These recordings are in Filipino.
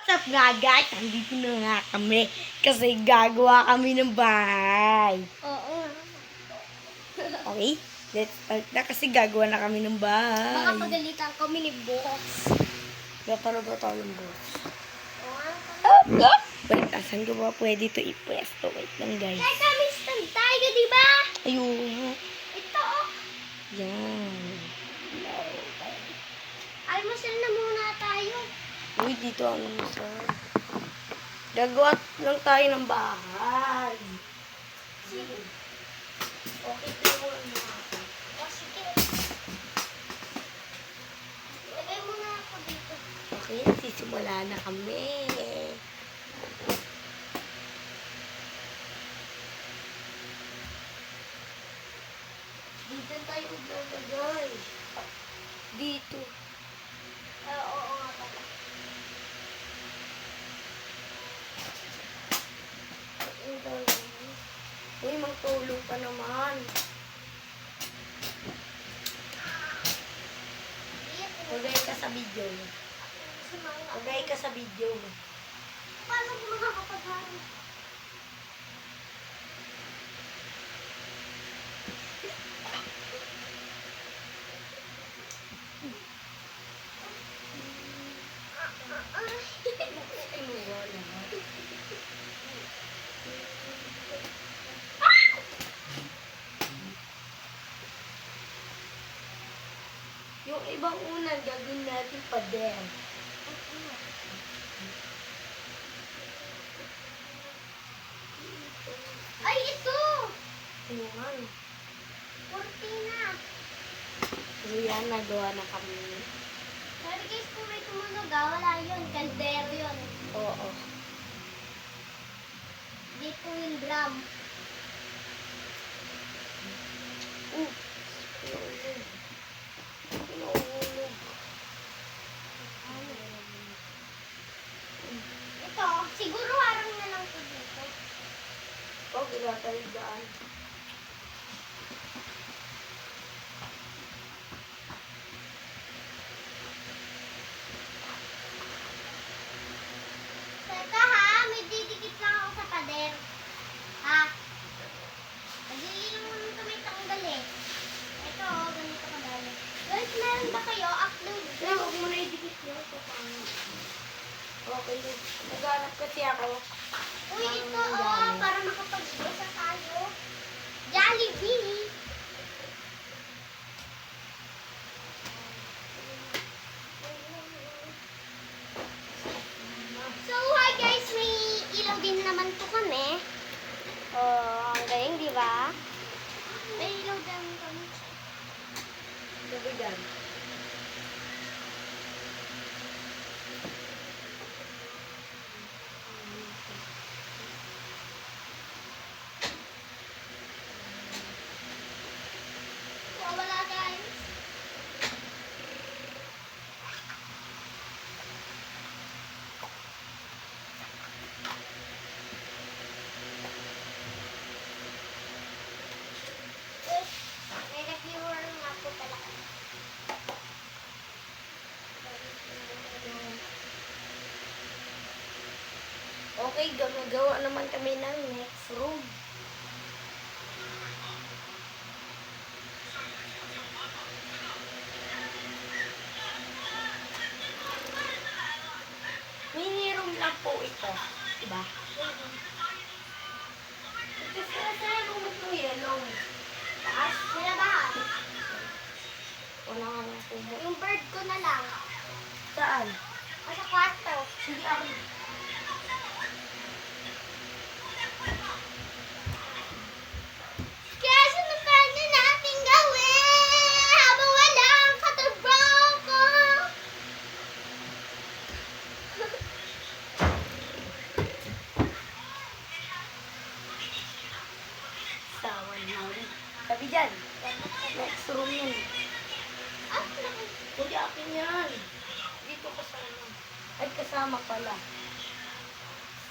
What's up nga guys? Nandito na nga kami kasi gagawa kami ng bahay. Oo. Okay? Let's start na kasi gagawa na kami ng bahay. Baka pagalitan kami ni boss. Gaparo ba tayo ng boss? Oo. Wait, asan ko ba pwede ito ipwesto? Wait lang guys. Teka, may stand tayo, di ba? Ayun. Ito, oh. Yan. Almusal na muna tayo. Uy, dito ang masal. Gagawa lang tayo ng bahay. Sige. Okay, tulungan mo ako. O, sige. Ilagay mo na ako dito. Okay, sisimula na kami. Dito tayo maglagay. Dito. Oo nga pala. Uy, magtulong pa naman. Magay ka sa video. Magay ka sa video. Paano ko makakapagano? Yung ibang unan, gagawin natin pader. Ay, ito! Ayun. Cortina. So yan, nagawa na kami. Sorry guys, kung may tumunog wala yun. Kaldero yun. Oo. Dito yung drum. Pinuulog. Ito, siguro harang na lang ito dito. Oh, wala tayo daan. Teka ha, may didikit lang ako sa pader. Ha? Madali lang naman ito may tanggal eh. Ito, ganito kadali. Guys, meron ba kayo? Upload. Kaya huwag mo na idikit nyo. Ito paano. Okay. Naghanap kasi ako. Uy, ito para makapag-isa tayo. Jollibee. So, hi guys, may ilaw din naman to kami. Oh, ang galing, di ba? May ilaw din kami. Sabigan. Wala guys. May reviewer nga po pala. Okay, gumagawa naman kami ng next room. Mini room lang po ito. Diba? Kasi saan mo ito yellow? Taas. Nilabahan. Wala nga lang po mo. Yung bird ko na lang. Saan? O sa kwarto. Sige ako. Kaya sunod na natin gawin habang wala ang katrabaho ko. Sawan na ulit. Sabi dyan. Next room yan. Ah, Hindi akin yan. Dito kasama. Ay, kasama pala.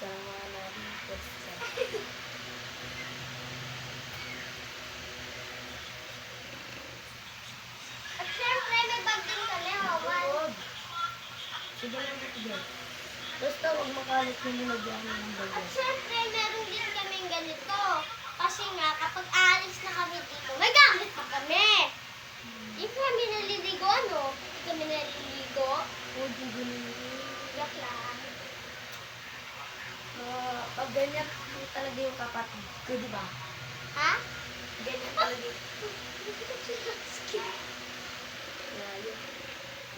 Sama na dito sa... at syempre may bag din kami, Howard. Sige lang dito dyan. Basta huwag makalat na nilagyan ng At bagay. syempre, meron din kaming ganito. Kasi nga, kapag aalis na kami dito, may gamit pa kami. Hindi kami naliligo, ano? Hindi kami naliligo. Huwag yung ganun. Joke lang. Pag ganyan talaga yung kapatid ko, di ba? Ha? Ganyan talaga yung...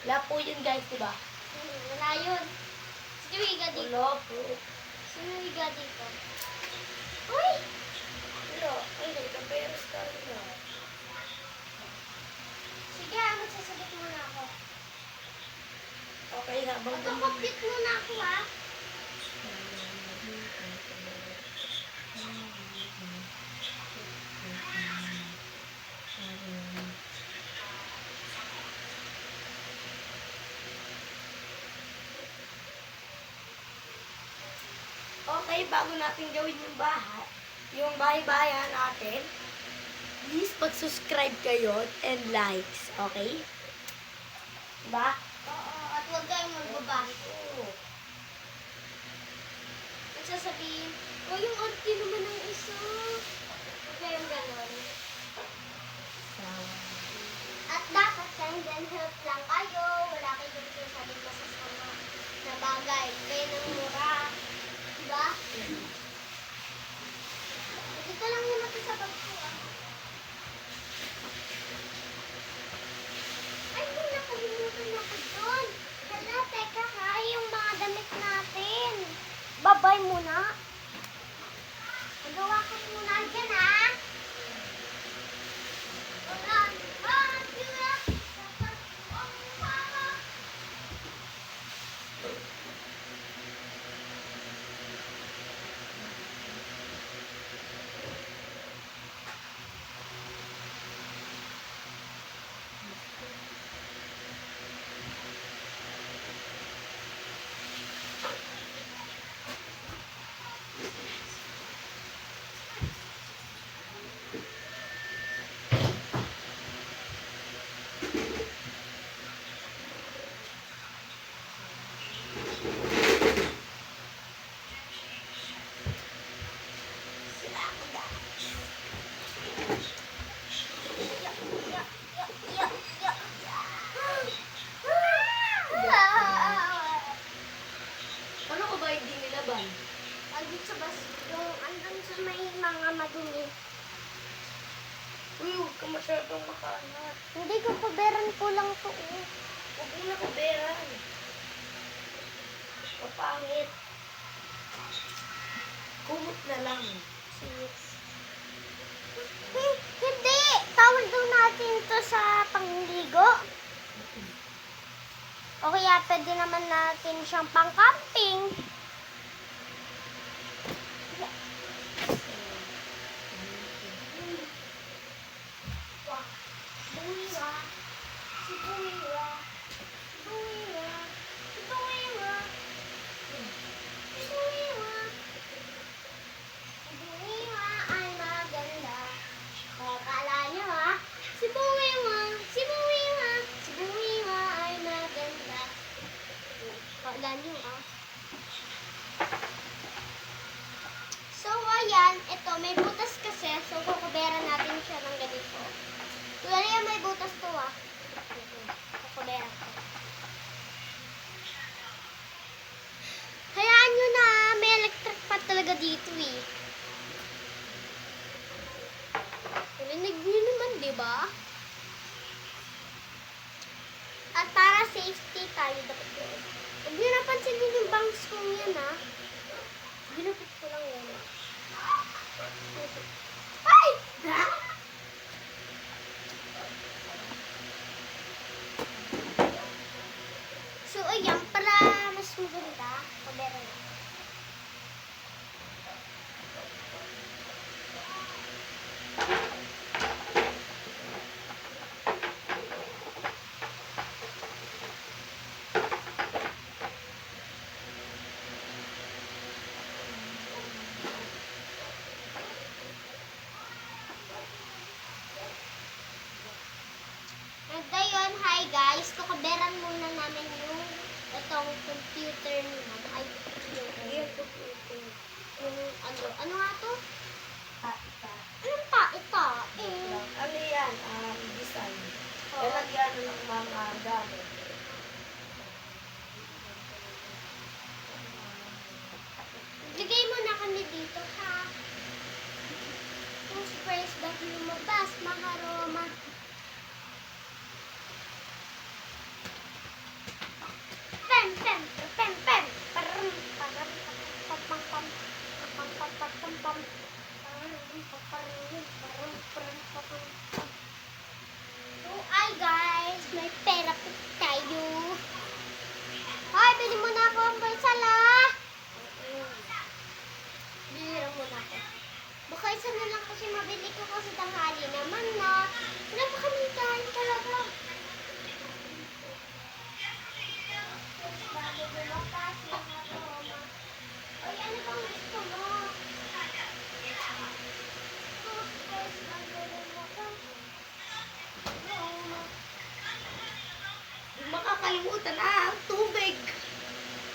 Wala po yun guys, di ba? Wala yun. Sino higa dito? Wala po. Sino higa dito? Uy! Wala. Ay, nagkaperos tayo na. Sige, magsasagot muna ako. Okay, habang Magko-compute muna ako, ha? Okay, bago natin gawin yung bahay-bayan natin, please mag-subscribe kayo and likes, okay? Diba? Oo, at huwag kayong magbabash. Oo. Ang sasabihin, oh, yung arte naman ng isa. Huwag kayong ganon. At dapat send and help lang kayo. Wala kayong sinasabing masasama na bagay. Kayo ng mura. Diba? Dito lang yun natin sa bag ko, ah. Ay, may nakalimutan ako doon. Hala, teka ha, yung mga damit natin. Babay muna. Magawa ka muna dyan, ha? Ano ko ba hindi nilaban? Andun sa bas, yung andun sa may mga madumi. Uy, huwag ka masyadong makaanat. Hindi ko paberan ko lang to. Huwag mo na kuberan. Kapangit. Kumot na lang. Hindi! Tawag daw natin to sa pangligo. O kaya pwede naman natin siyang pang-camping. Buwiwa. Si Buwiwa. Buwiwa. Si Buwiwa. Si Buwiwa. Si Buwiwa ay maganda. Kala niyo ha? Si Buwiwa. Si Buwiwa. Si Buwiwa ay maganda. Kala niyo ha? So ayan, ito may butas kasi. So kukuberan natin siya ng ganito. Wala yan, may butas to ah. Kukuberan ko. Hayaan nyo na, may electric pa talaga dito eh. Rinig nyo naman, di ba? At para safety tayo dapat yun. Huwag nyo napansin din yung bangs kong yan ah. Ginapit ko lang yan. Ay! So, ayan, para mas maganda, pabera na. And ayun, hi guys, kukaberan muna namin yung itong computer naman. Ay, Toothpaste bago lumabas, maharoma. Pem, pem, pem, pem. Parum, parum, pam, pam, pam. Pam, pam, pam, pam, pam. Parum, parum, parum, parum, parum, pam. So, ay guys, may pera po tayo. Hoy, bili mo na ako ang bansala. Bili mo na ako. Baka isa na lang kasi mabili ko kasi tanghali naman na. Wala pa kami kain talaga. Bago bumakas yung aroma. Oy, ano bang gusto mo? Toothpaste bago bumakas. Aroma. Di makakalimutan, ang tubig.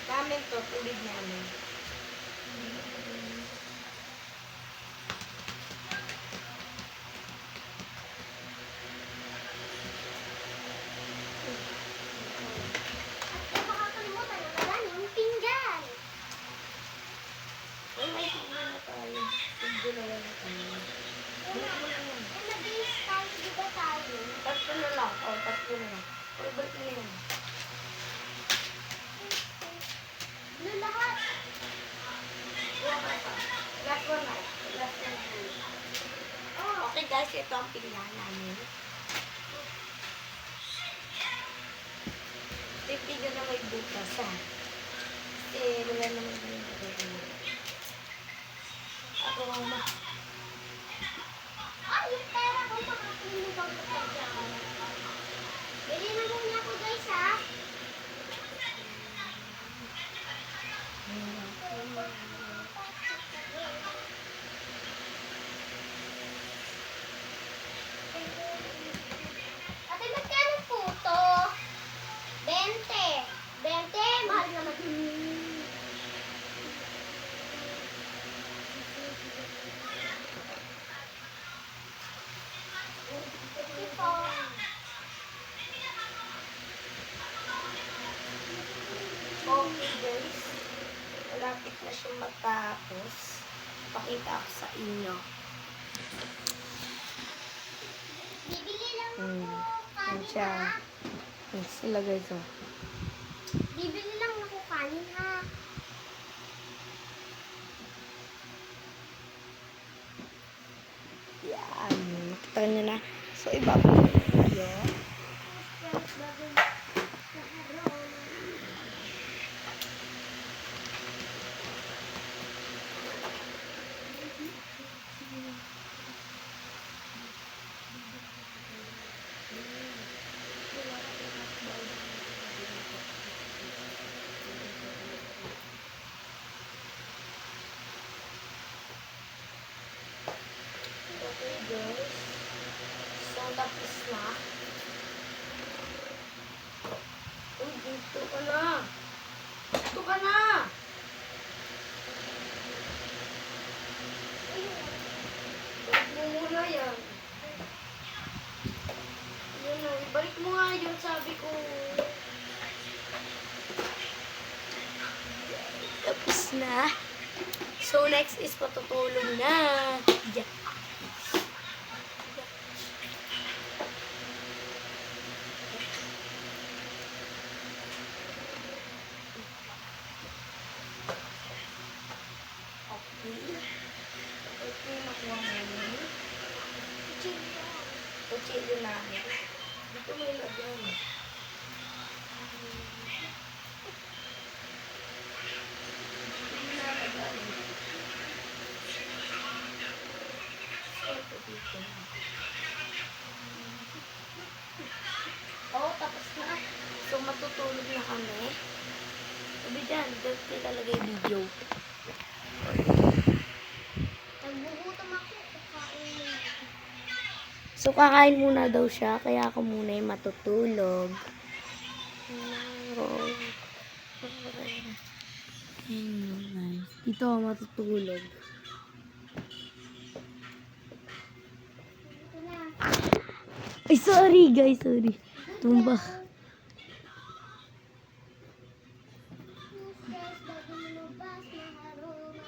Namin to, tubig namin. At makakalimutan na wala na yung pinggan. Ay, may tignan na tayo. Tignan na lang tayo. Nag-base tayo, di ba tayo? Tatlo na lang. O, tatlo na lang. O, ba't na yan? Ano lahat? Last one na. Last one na. Oh, Okay guys, ito ang pinggan namin. Tipigan na may butas ha. Kasi wala naman yung gagawin. Ako ma. ay, yung pera ko makakalimutan ko pa dyan. Bili na muna ako guys ha. Ate, magkano po to? 20. 20, mahal naman. Sige po. Okay guys. Malapit na siya matapos. Pakita ko sa inyo. Bibili lang ako Yan kanin siya. ha. Yan sila guys oh. Bibili lang ako kanin ha. Yan. Nakita nyo na. So, ibabalik ko kayo. Okay guys. So, tapos na. Uy, dito ka na. Dito ka na. Balik mo muna yan. Yan o, ibalik mo nga yun, sabi ko. Tapos na. So, next is patutulog na. Yeah. Okay. Ito yung nakuha namin. Kuchilyo namin. Dito may lagyan. Hindi na lagyan. Ito dito. Oo, tapos na. So, matutulog na kami. Sabi dyan, dito ilalagay video. Nagbugutom ako. Kakain mo. So, kakain muna daw siya, kaya ako muna yung matutulog. Dito ako matutulog. Ito na. Ay, sorry guys, sorry. Tumba. Toothpaste bago lumabas, maharoma.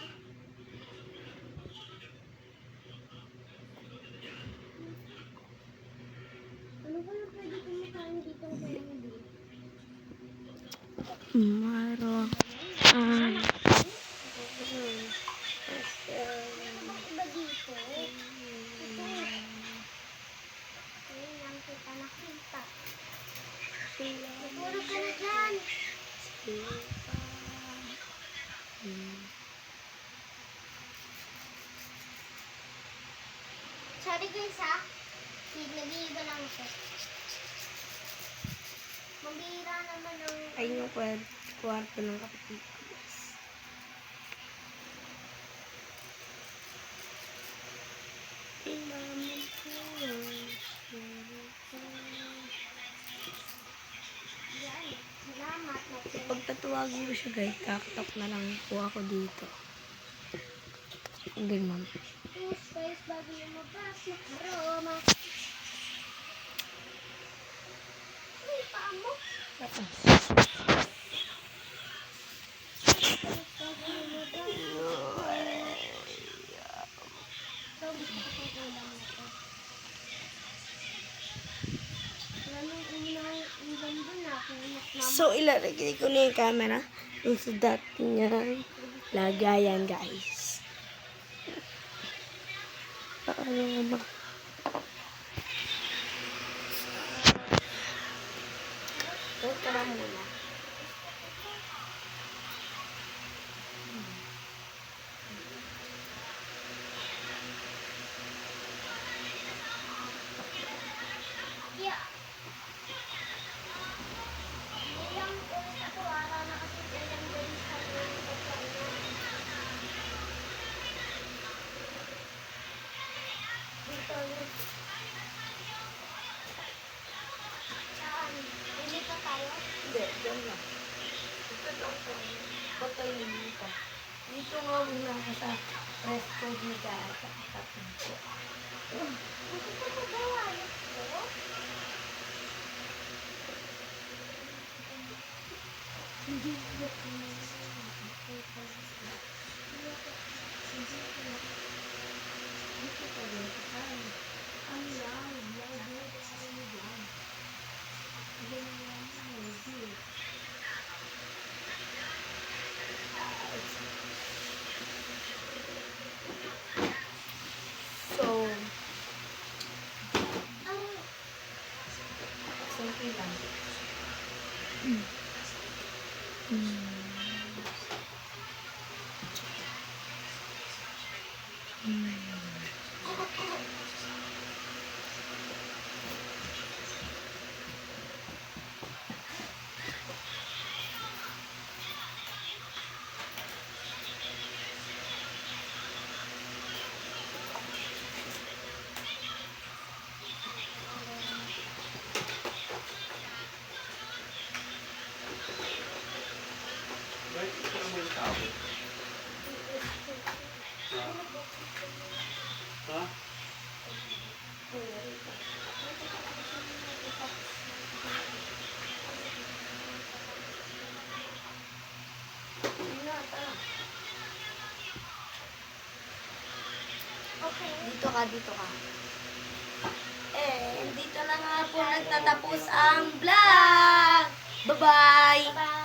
Maro. Ano ba dito? Ito. Ayun lang kita nakita. Matulog ka na dyan. Sorry guys ha. Nag-iiba lang ito. Mambira naman ang... Ayun yung kwarto ng kapatid ko. Yan. Salamat. Pagtatuwagin ko siya guys, kakatok na lang po ako dito. Ganun. Two space bago lumabas ng aroma. Uy, paa mo. So, ilalagay ko na yung camera dun sa dati niya lagayan, guys. Paano ba? Wait ka lang muna. Yeah. Ilang oras na to, araw na kasi ilang days na yung pagkain. Dito yun. Saan? Dito tayo? Hindi, dyan lang. Dito lang sa patayin dito. Dito nga muna ako sa resto dito at kapatid ko. Bakit ka magawa ito? So, Ang simple lang. Bakit ito naman yung tao? Ha? okay. Dito ka, dito ka. Dito na nga po nagtatapos ang vlog. Bye-bye! Bye.